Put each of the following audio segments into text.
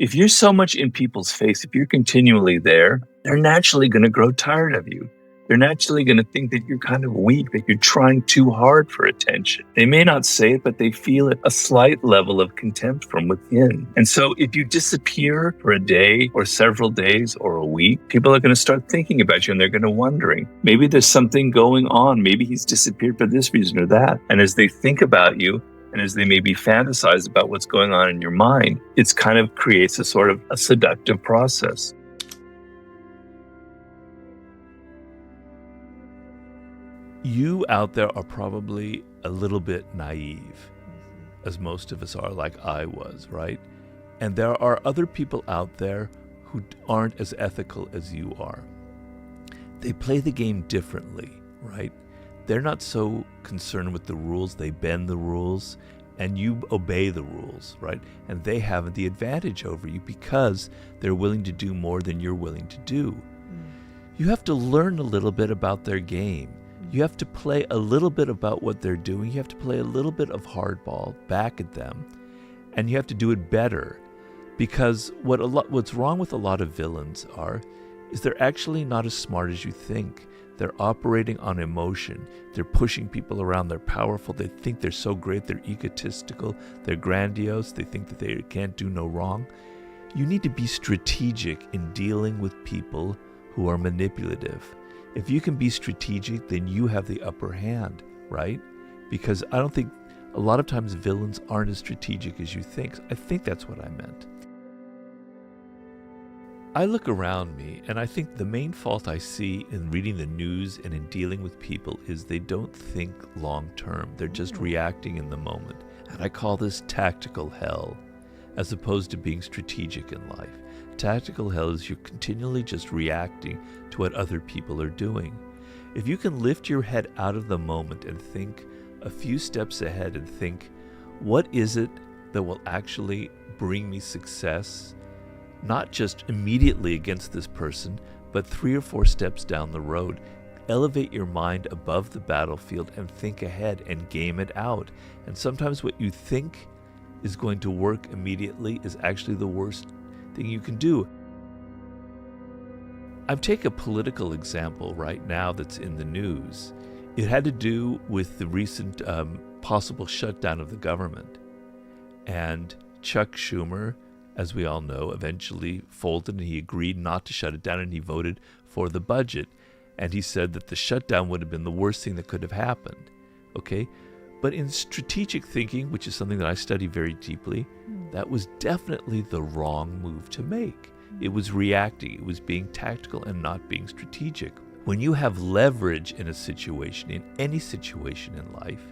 If you're so much in people's face, if you're continually there, they're naturally going to grow tired of you. They're naturally going to think that you're kind of weak, that you're trying too hard for attention. They may not say it, but they feel it, a slight level of contempt from within. And so if you disappear for a day or several days or a week, people are going to start thinking about you and they're going to wondering, maybe there's something going on. Maybe he's disappeared for this reason or that. And as they think about you, and as they maybe fantasize about what's going on in your mind, it's kind of creates a sort of a seductive process. You out there are probably a little bit naive, as most of us are, like I was, right? And there are other people out there who aren't as ethical as you are. They play the game differently, right? They're not so concerned with the rules. They bend the rules and you obey the rules, right? And they have the advantage over you because they're willing to do more than you're willing to do. You have to learn a little bit about their game. You have to play a little bit about what they're doing. You have to play a little bit of hardball back at them, and you have to do it better. Because what's wrong with a lot of villains is they're actually not as smart as you think. They're operating on emotion. They're pushing people around. They're powerful. They think they're so great. They're egotistical. They're grandiose. They think that they can't do no wrong. You need to be strategic in dealing with people who are manipulative. If you can be strategic, then you have the upper hand, right? Because I don't think a lot of times villains aren't as strategic as you think. I think that's what I meant. I look around me and I think the main fault I see in reading the news and in dealing with people is they don't think long term. They're just reacting in the moment. And I call this tactical hell, as opposed to being strategic in life. Tactical hell is you're continually just reacting to what other people are doing. If you can lift your head out of the moment and think a few steps ahead and think, what is it that will actually bring me success? Not just immediately against this person, but 3 or 4 steps down the road. Elevate your mind above the battlefield and think ahead and game it out. And sometimes what you think is going to work immediately is actually the worst thing you can do. I'll take a political example right now that's in the news. It had to do with the recent possible shutdown of the government. And Chuck Schumer, as we all know, eventually folded and he agreed not to shut it down and he voted for the budget. And he said that the shutdown would have been the worst thing that could have happened. Okay? But in strategic thinking, which is something that I study very deeply, that was definitely the wrong move to make. It was reacting. It was being tactical and not being strategic. When you have leverage in a situation, in any situation in life,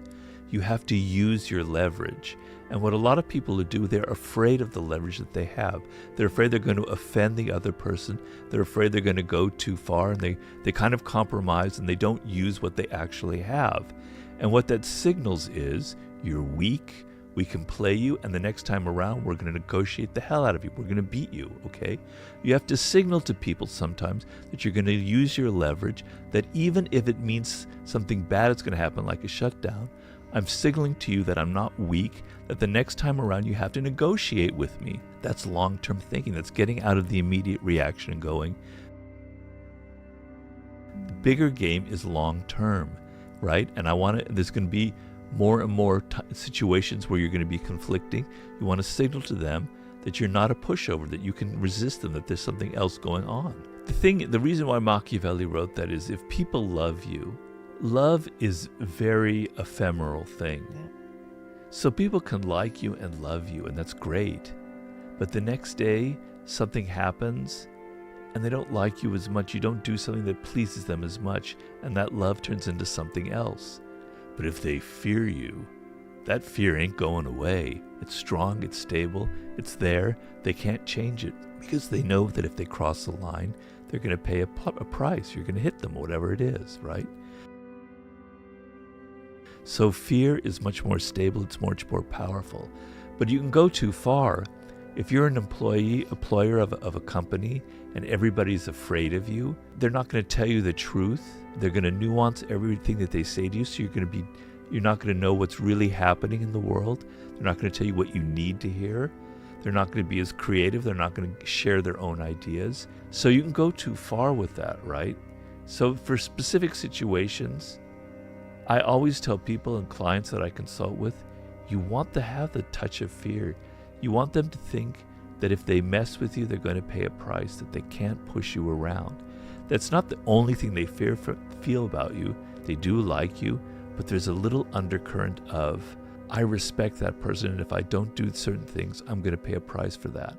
you have to use your leverage. And what a lot of people do, they're afraid of the leverage that they have. They're afraid they're going to offend the other person. They're afraid they're going to go too far, and they kind of compromise and they don't use what they actually have. And what that signals is, you're weak, we can play you, and the next time around, we're going to negotiate the hell out of you. We're going to beat you, okay? You have to signal to people sometimes that you're going to use your leverage, that even if it means something bad is going to happen, like a shutdown, I'm signaling to you that I'm not weak, that the next time around you have to negotiate with me. That's long-term thinking. That's getting out of the immediate reaction and going. The bigger game is long-term, right? And there's going to be more and more situations where you're going to be conflicting. You want to signal to them that you're not a pushover, that you can resist them, that there's something else going on. The reason why Machiavelli wrote that is if people love you, love is a very ephemeral thing. So people can like you and love you, and that's great. But the next day, something happens, and they don't like you as much. You don't do something that pleases them as much, and that love turns into something else. But if they fear you, that fear ain't going away. It's strong, it's stable, it's there. They can't change it because they know that if they cross the line, they're going to pay a price. You're going to hit them, whatever it is, right? So fear is much more stable, it's much more powerful. But you can go too far. If you're an employer of a company and everybody's afraid of you, they're not going to tell you the truth. They're going to nuance everything that they say to you, so you're not going to know what's really happening in the world. They're not going to tell you what you need to hear. They're not going to be as creative. They're not going to share their own ideas. So you can go too far with that, right? So for specific situations, I always tell people and clients that I consult with, you want to have the touch of fear. You want them to think that if they mess with you, they're going to pay a price, that they can't push you around. That's not the only thing they feel about you. They do like you, but there's a little undercurrent of, I respect that person, and if I don't do certain things, I'm going to pay a price for that.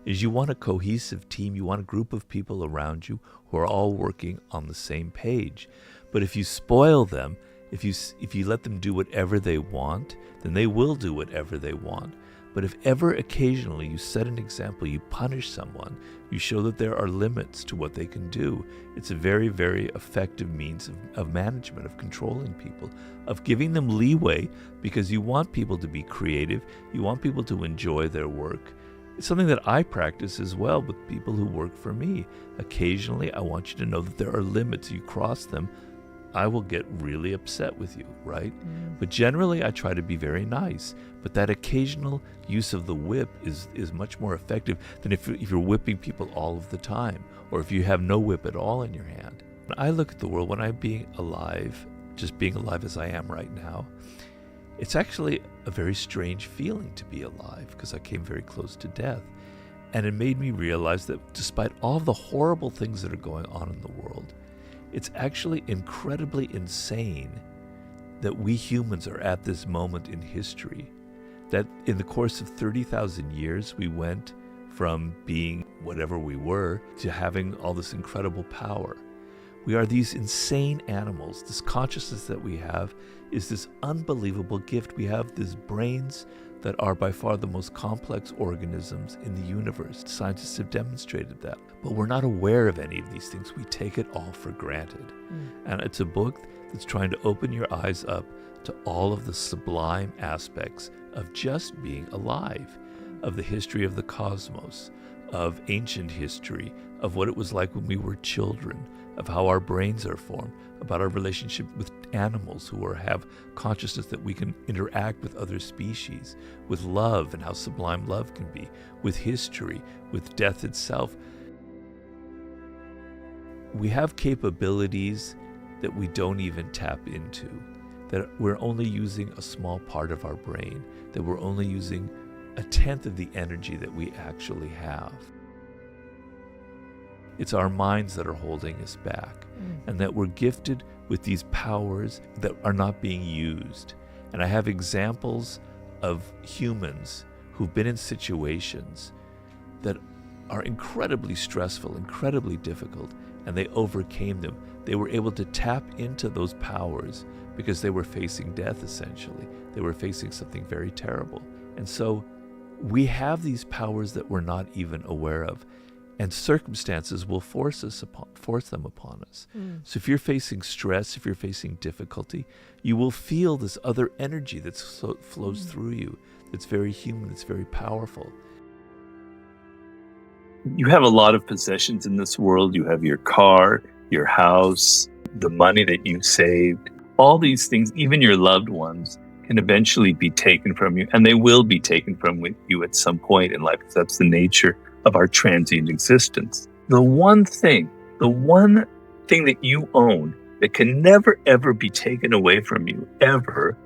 Is you want a cohesive team, you want a group of people around you who are all working on the same page. But if you spoil them, if you let them do whatever they want, then they will do whatever they want. But if ever occasionally you set an example, you punish someone, you show that there are limits to what they can do, it's a very, very effective means of management, of controlling people, of giving them leeway, because you want people to be creative, you want people to enjoy their work. It's something that I practice as well with people who work for me. Occasionally, I want you to know that there are limits. You cross them, I will get really upset with you, right? But generally, I try to be very nice. But that occasional use of the whip is much more effective than if you're whipping people all of the time, or if you have no whip at all in your hand. When I look at the world, when I'm being alive, just being alive as I am right now, it's actually a very strange feeling to be alive, because I came very close to death. And it made me realize that despite all of the horrible things that are going on in the world, it's actually incredibly insane that we humans are at this moment in history, that in the course of 30,000 years, we went from being whatever we were to having all this incredible power. We are these insane animals. This consciousness that we have is this unbelievable gift. We have these brains that are by far the most complex organisms in the universe. Scientists have demonstrated that. But we're not aware of any of these things. We take it all for granted. And it's a book that's trying to open your eyes up to all of the sublime aspects of just being alive, of the history of the cosmos, of ancient history, of what it was like when we were children, of how our brains are formed, about our relationship with animals who have consciousness that we can interact with other species, with love and how sublime love can be, with history, with death itself. We have capabilities that we don't even tap into, that we're only using a small part of our brain, that we're only using a tenth of the energy that we actually have. It's our minds that are holding us back, and that we're gifted with these powers that are not being used. And I have examples of humans who've been in situations that are incredibly stressful, incredibly difficult, and they overcame them. They were able to tap into those powers because they were facing death, essentially. They were facing something very terrible. And so we have these powers that we're not even aware of. And circumstances will force them upon us. So if you're facing stress, if you're facing difficulty, you will feel this other energy that flows through you. It's very human, it's very powerful. You have a lot of possessions in this world. You have your car, your house, the money that you saved. All these things, even your loved ones, can eventually be taken from you, and they will be taken from you at some point in life, because that's the nature of our transient existence. The one thing that you own that can never, ever be taken away from you, ever,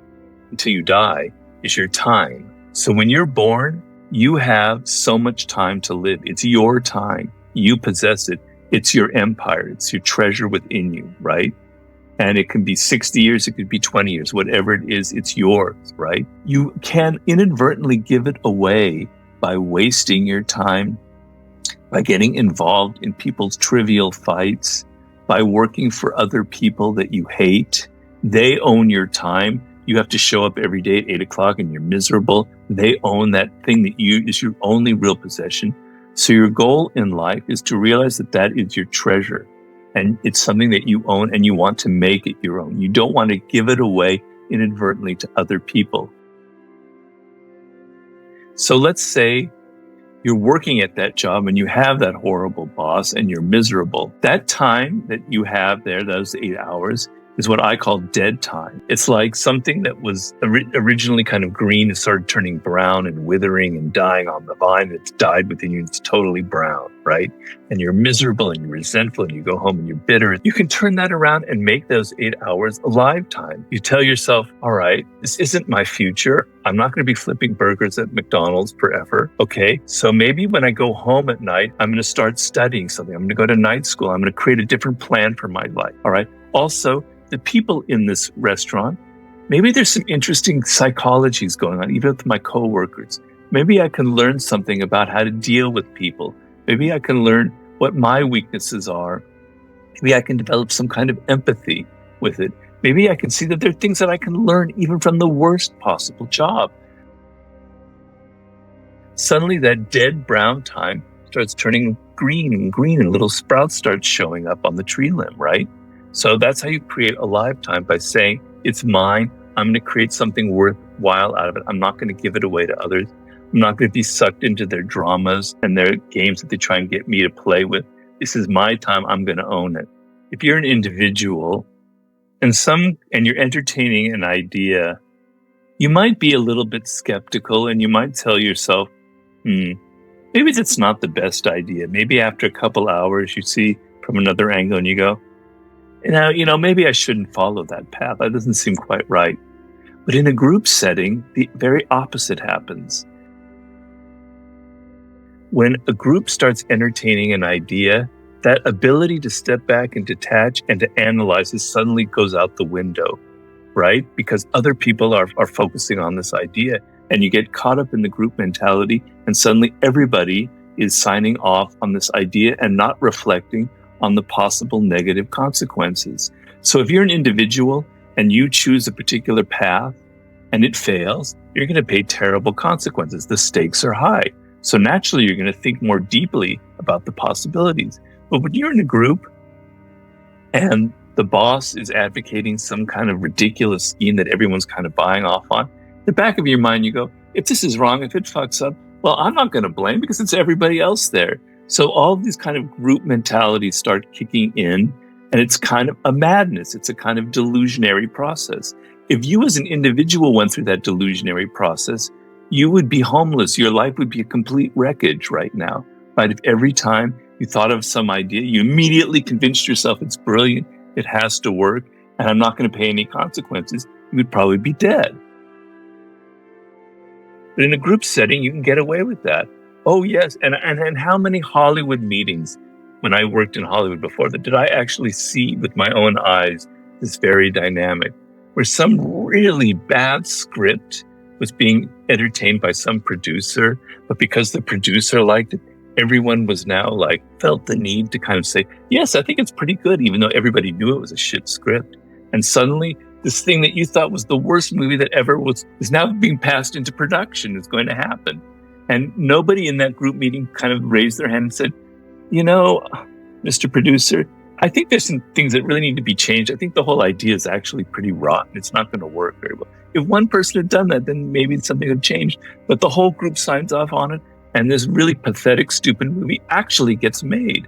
until you die, is your time. So when you're born, you have so much time to live. It's your time. You possess it. It's your empire. It's your treasure within you, right? And it can be 60 years, it could be 20 years, whatever it is, it's yours, right? You can inadvertently give it away by wasting your time, by getting involved in people's trivial fights, by working for other people that you hate. They own your time. You have to show up every day at 8 o'clock and you're miserable. They own that thing that is your only real possession. So your goal in life is to realize that that is your treasure, and it's something that you own, and you want to make it your own. You don't want to give it away inadvertently to other people. So let's say you're working at that job and you have that horrible boss and you're miserable. That time that you have there, those 8 hours, is what I call dead time. It's like something that was originally kind of green and started turning brown and withering and dying on the vine. It's died within you. It's totally brown, right? And you're miserable and you're resentful and you go home and you're bitter. You can turn that around and make those 8 hours a live time. You tell yourself, all right, this isn't my future. I'm not going to be flipping burgers at McDonald's forever. Okay, so maybe when I go home at night, I'm going to start studying something. I'm going to go to night school. I'm going to create a different plan for my life. All right. Also, the people in this restaurant, maybe there's some interesting psychologies going on, even with my coworkers. Maybe I can learn something about how to deal with people. Maybe I can learn what my weaknesses are. Maybe I can develop some kind of empathy with it. Maybe I can see that there are things that I can learn even from the worst possible job. Suddenly that dead brown time starts turning green, and little sprouts start showing up on the tree limb, right? So that's how you create a lifetime, by saying, it's mine. I'm going to create something worthwhile out of it. I'm not going to give it away to others. I'm not going to be sucked into their dramas and their games that they try and get me to play with. This is my time. I'm going to own it. If you're an individual and you're entertaining an idea, you might be a little bit skeptical and you might tell yourself, maybe that's not the best idea. Maybe after a couple hours, you see from another angle and you go, maybe I shouldn't follow that path. That doesn't seem quite right. But in a group setting, the very opposite happens. When a group starts entertaining an idea, that ability to step back and detach and to analyze it suddenly goes out the window, right? Because other people are focusing on this idea, and you get caught up in the group mentality, and suddenly everybody is signing off on this idea and not reflecting on the possible negative consequences. So if you're an individual and you choose a particular path and it fails, you're going to pay terrible consequences. The stakes are high. So naturally, you're going to think more deeply about the possibilities. But when you're in a group and the boss is advocating some kind of ridiculous scheme that everyone's kind of buying off on, in the back of your mind, you go, if this is wrong, if it fucks up, well, I'm not going to blame because it's everybody else there. So all of these kind of group mentalities start kicking in, and it's kind of a madness. It's a kind of delusionary process. If you as an individual went through that delusionary process, you would be homeless. Your life would be a complete wreckage right now. Right? If every time you thought of some idea, you immediately convinced yourself it's brilliant, it has to work, and I'm not going to pay any consequences, you would probably be dead. But in a group setting, you can get away with that. Oh, yes. And how many Hollywood meetings, when I worked in Hollywood before that, did I actually see with my own eyes this very dynamic, where some really bad script was being entertained by some producer, but because the producer liked it, everyone was now felt the need to kind of say, yes, I think it's pretty good, even though everybody knew it was a shit script. And suddenly this thing that you thought was the worst movie that ever was is now being passed into production. It's going to happen. And nobody in that group meeting kind of raised their hand and said, Mr. Producer, I think there's some things that really need to be changed. I think the whole idea is actually pretty rotten. It's not going to work very well. If one person had done that, then maybe something would change. But the whole group signs off on it, and this really pathetic, stupid movie actually gets made.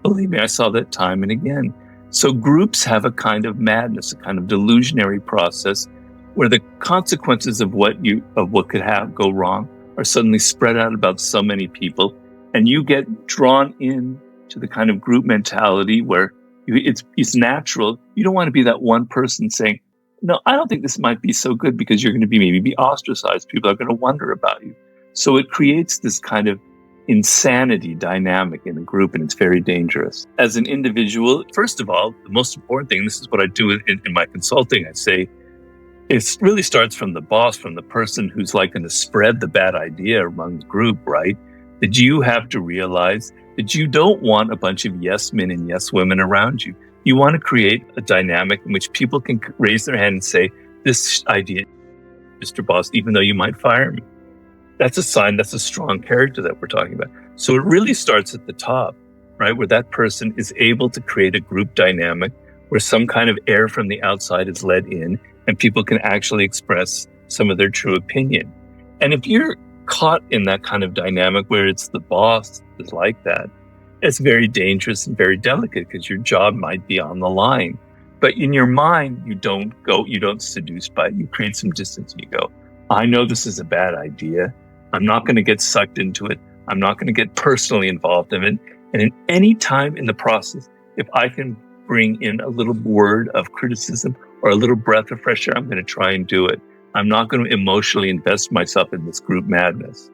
Believe me, I saw that time and again. So groups have a kind of madness, a kind of delusionary process where the consequences of what could go wrong are suddenly spread out about so many people, and you get drawn in to the kind of group mentality where it's natural. You don't want to be that one person saying, no, I don't think this might be so good, because you're going to maybe be ostracized. People are going to wonder about you. So it creates this kind of insanity dynamic in a group, and it's very dangerous. As an individual, first of all, the most important thing, this is what I do in my consulting, I say, it really starts from the boss, from the person who's going to spread the bad idea among the group, right? That you have to realize that you don't want a bunch of yes men and yes women around you. You want to create a dynamic in which people can raise their hand and say, this idea, Mr. Boss, even though you might fire me. That's a sign, that's a strong character that we're talking about. So it really starts at the top, right? Where that person is able to create a group dynamic where some kind of air from the outside is let in and people can actually express some of their true opinion. And if you're caught in that kind of dynamic where it's the boss is like that, It's very dangerous and very delicate because your job might be on the line. But in your mind, you don't seduce by it. You create some distance and you go, I know this is a bad idea. I'm not going to get sucked into it. I'm not going to get personally involved in it. And in any time in the process, if I can bring in a little word of criticism or a little breath of fresh air, I'm going to try and do it. I'm not going to emotionally invest myself in this group madness.